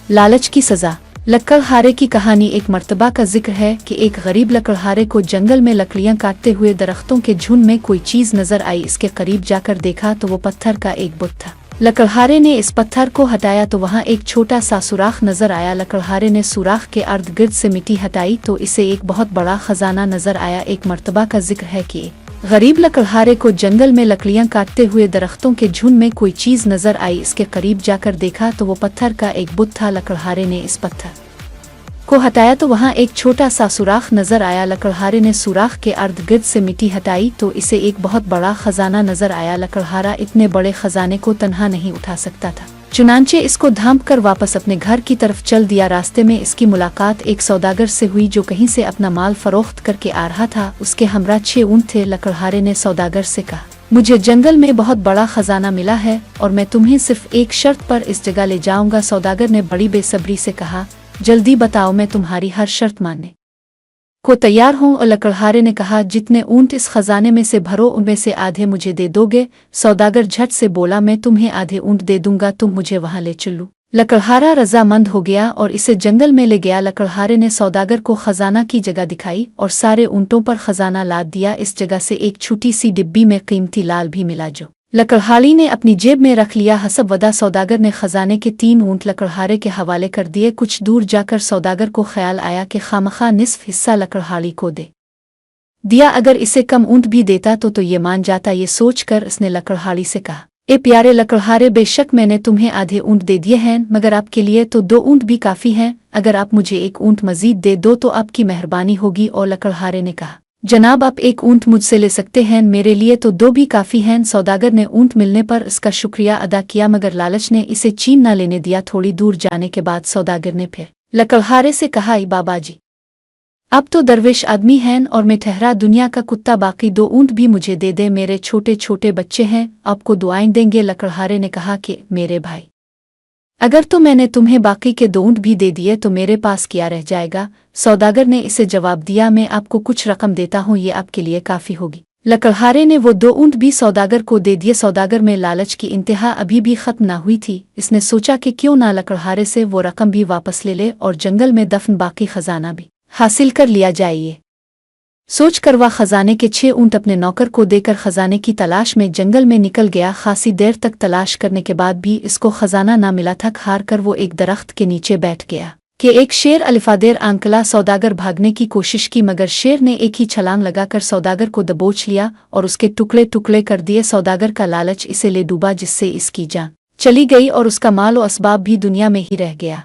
लालच की सजा। लकड़हारे की कहानी। एक मर्तबा का जिक्र है कि एक गरीब लकड़हारे को जंगल में लकड़ियां काटते हुए दरख्तों के झुंड में कोई चीज नजर आई। इसके करीब जाकर देखा तो वो पत्थर का एक बुत था। लकड़हारे ने इस पत्थर को हटाया तो वहां एक छोटा सा सुराख नजर आया। लकड़हारे ने सुराख के अर्द गिर्द से मिट्टी हटाई तो इसे एक बहुत बड़ा खजाना नजर आया। एक मर्तबा का जिक्र है कि गरीब लकड़हारे को जंगल में लकड़ियां काटते हुए दरख्तों के झुंड में कोई चीज नजर आई। इसके करीब जाकर देखा तो वो पत्थर का एक बुत था। लकड़हारे ने इस पत्थर को हटाया तो वहां एक छोटा सा सुराख नजर आया। लकड़हारे ने सुराख के अर्द गिर्द से मिट्टी हटाई तो इसे एक बहुत बड़ा खजाना नजर आया। लकड़हारा इतने बड़े खजाने को तन्हा नहीं उठा सकता था, चुनांचे इसको धांप कर वापस अपने घर की तरफ चल दिया। रास्ते में इसकी मुलाकात एक सौदागर से हुई जो कहीं से अपना माल फरोख्त करके आ रहा था। उसके हमरा 6 ऊंट थे। लकड़हारे ने सौदागर से कहा, मुझे जंगल में बहुत बड़ा खजाना मिला है और मैं तुम्हें सिर्फ एक शर्त पर इस जगह ले जाऊंगा। सौदागर ने बड़ी बेसब्री से कहा, जल्दी बताओ, मैं तुम्हारी हर शर्त मानने को तैयार हूँ। और लकड़हारे ने कहा, जितने ऊंट इस खजाने में से भरो उनमें से आधे मुझे दे दोगे। सौदागर झट से बोला, मैं तुम्हें आधे ऊंट दे दूंगा, तुम मुझे वहां ले चलो। लकड़हारा रजामंद हो गया और इसे जंगल में ले गया। लकड़हारे ने सौदागर को खजाना की जगह दिखाई और सारे ऊंटों पर खजाना लाद दिया। इस जगह से एक छोटी सी डिब्बी में कीमती लाल भी मिला जो लकड़हारी ने अपनी जेब में रख लिया। हसब वदा सौदागर ने खजाने के 3 ऊंट लकड़हारे के हवाले कर दिए। कुछ दूर जाकर सौदागर को ख्याल आया कि खामखा निस्फ हिस्सा लकड़हारी को दे दिया, अगर इसे कम ऊंट भी देता तो ये मान जाता। ये सोचकर उसने लकड़हारी से कहा, ए प्यारे लकड़हारे, बेशक मैंने तुम्हें आधे ऊंट दे दिए हैं, मगर आपके लिए तो 2 ऊंट भी काफी हैं। अगर आप मुझे 1 ऊंट मजीद दे दो तो आपकी मेहरबानी होगी। और लकड़हारे ने कहा, जनाब, आप 1 ऊंट मुझसे ले सकते हैं, मेरे लिए तो 2 भी काफी हैं। सौदागर ने ऊंट मिलने पर इसका शुक्रिया अदा किया मगर लालच ने इसे चीन न लेने दिया। थोड़ी दूर जाने के बाद सौदागर ने फिर लकड़हारे से कहा, बाबा जी, अब तो दरवेश आदमी हैं और मैं ठहरा दुनिया का कुत्ता, बाकी 2 ऊंट भी मुझे दे दे, मेरे छोटे छोटे बच्चे हैं, आपको दुआएं देंगे। लकड़हारे ने कहा कि मेरे भाई, अगर तो मैंने तुम्हें बाकी के 2 ऊंट भी दे दिए तो मेरे पास क्या रह जाएगा। सौदागर ने इसे जवाब दिया, मैं आपको कुछ रकम देता हूँ, ये आपके लिए काफी होगी। लकड़हारे ने वो 2 ऊंट भी सौदागर को दे दिए। सौदागर में लालच की इंतहा अभी भी खत्म ना हुई थी। इसने सोचा कि क्यों ना लकड़हारे से वो रकम भी वापस ले ले और जंगल में दफन बाकी खजाना भी हासिल कर लिया जाए। सोच कर वह खजाने के 6 ऊंट अपने नौकर को देकर खजाने की तलाश में जंगल में निकल गया। खासी देर तक तलाश करने के बाद भी इसको खजाना ना मिला। थक हार कर वो एक दरख्त के नीचे बैठ गया कि एक शेर अलिफादेर आंकला। सौदागर भागने की कोशिश की मगर शेर ने एक ही छलांग लगाकर सौदागर को दबोच लिया और उसके टुकड़े टुकड़े कर दिए। सौदागर का लालच इसे ले डूबा जिससे इसकी जान चली गई और उसका माल और असबाब भी दुनिया में ही रह गया।